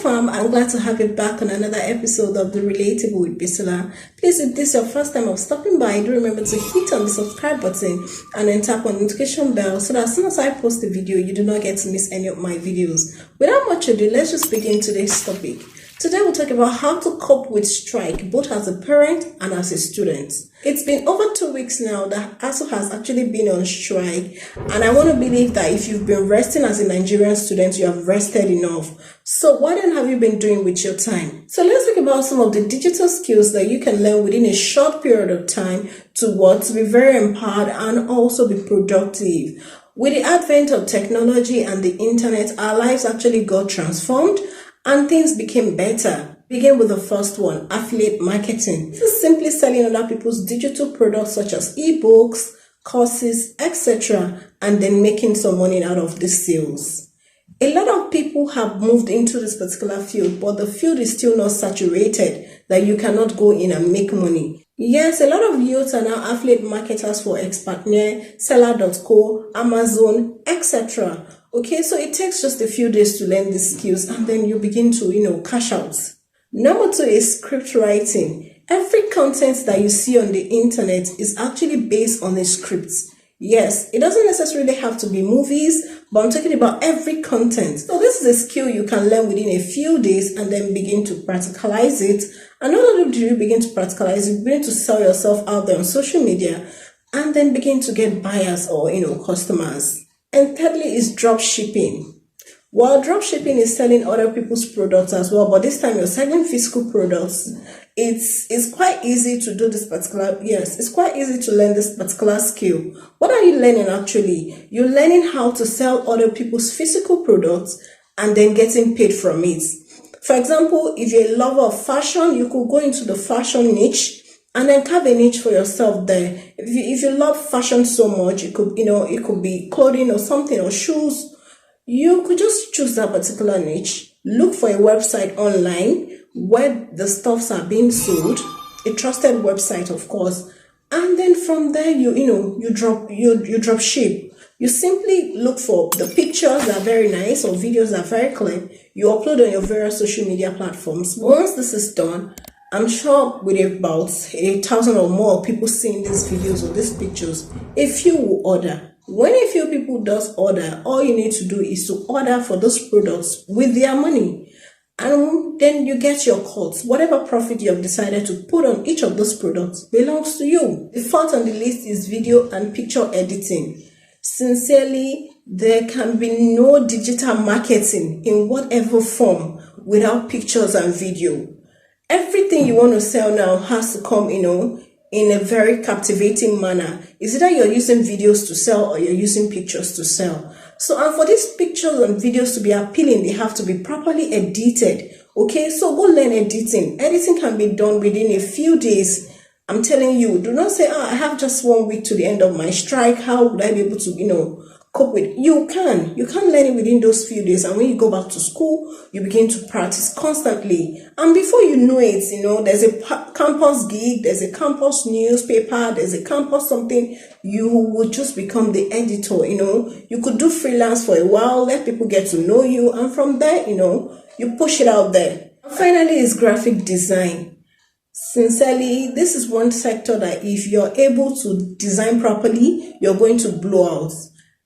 fam, I'm glad to have you back on another episode of the Relatable with Bisola. Please, if this is your first time of stopping by, do remember to hit on the subscribe button and then tap on the notification bell so that as soon as I post a video, you do not get to miss any of my videos. Without much ado, let's just begin today's topic. Today we'll talk about how to cope with strike, both as a parent and as a student. It's been over 2 weeks now that Asuu has actually been on strike, and I want to believe that if you've been resting as a Nigerian student, you have rested enough. So what then have you been doing with your time? So let's talk about some of the digital skills that you can learn within a short period of time to be very empowered and also be productive. With the advent of technology and the internet, our lives actually got transformed and things became better. Begin with the first one, affiliate marketing. This is simply selling other people's digital products such as ebooks, courses, etc. and then making some money out of the sales. A lot of people have moved into this particular field, but the field is still not saturated that you cannot go in and make money. Yes, a lot of youths are now affiliate marketers for Expertner, Seller.co, Amazon, etc. Okay, so it takes just a few days to learn these skills and then you begin to, cash out. Number 2 is script writing. Every content that you see on the internet is actually based on a script. Yes, it doesn't necessarily have to be movies, but I'm talking about every content. So this is a skill you can learn within a few days and then begin to practicalize it. And not only do you begin to practicalize it, you begin to sell yourself out there on social media and then begin to get buyers or, customers. And thirdly is drop shipping. While drop shipping is selling other people's products as well, but this time you're selling physical products, it's quite easy to do this particular, it's quite easy to learn this particular skill. What are you learning actually? You're learning how to sell other people's physical products and then getting paid from it. For example, if you're a lover of fashion, you could go into the fashion niche and then carve a niche for yourself there. If you love fashion so much, it could be clothing or something or shoes. You could just choose that particular niche, look for a website online where the stuffs are being sold, a trusted website, of course, and then from there you drop ship. You simply look for the pictures that are very nice or videos that are very clear. You upload on your various social media platforms. Once this is done, I'm sure with about 1,000 or more people seeing these videos or these pictures, a few will order. When a few people does order, all you need to do is to order for those products with their money. And then you get your cut. Whatever profit you have decided to put on each of those products belongs to you. The fourth on the list is video and picture editing. Sincerely, there can be no digital marketing in whatever form without pictures and video. Everything you want to sell now has to come, in a very captivating manner. Is either you're using videos to sell or you're using pictures to sell. So, and for these pictures and videos to be appealing, they have to be properly edited. Okay, so go learn editing. Editing can be done within a few days. I'm telling you, do not say, I have just 1 week to the end of my strike. How would I be able to, cope with it? You can learn it within those few days, and when you go back to school, you begin to practice constantly, and before you know it, there's a campus gig, there's a campus newspaper, there's a campus something, you would just become the editor. You could do freelance for a while, let people get to know you, and from there, you push it out there. Finally is graphic design. Sincerely, this is one sector that if you're able to design properly, you're going to blow out.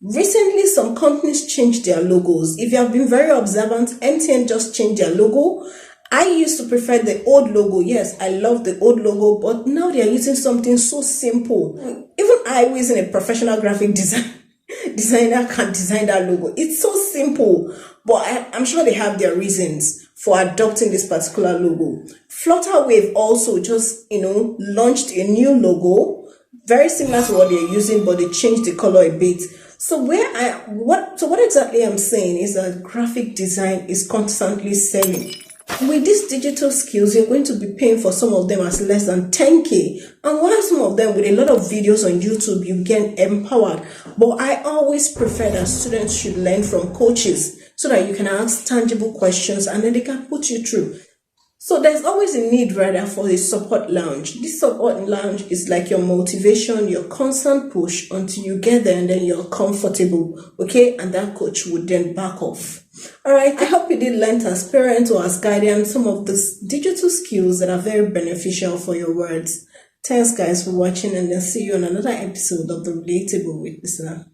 Recently, some companies changed their logos. If you have been very observant, MTN just changed their logo. I used to prefer the old logo. Yes, I love the old logo, but now they are using something so simple. Even I, who isn't a professional graphic designer, can design that logo. It's so simple, but I'm sure they have their reasons for adopting this particular logo. Flutterwave also just, launched a new logo, very similar to what they're using, but they changed the color a bit. So what exactly I'm saying is that graphic design is constantly selling. With these digital skills, you're going to be paying for some of them as less than 10K. And while some of them with a lot of videos on YouTube, you get empowered. But I always prefer that students should learn from coaches so that you can ask tangible questions and then they can put you through. So there's always a need rather for a support lounge. This support lounge is like your motivation, your constant push until you get there and then you're comfortable, okay? And that coach would then back off. All right, I hope you did learn as parents or as guardians some of these digital skills that are very beneficial for your words. Thanks guys for watching, and then see you on another episode of The Relatable with Bisola.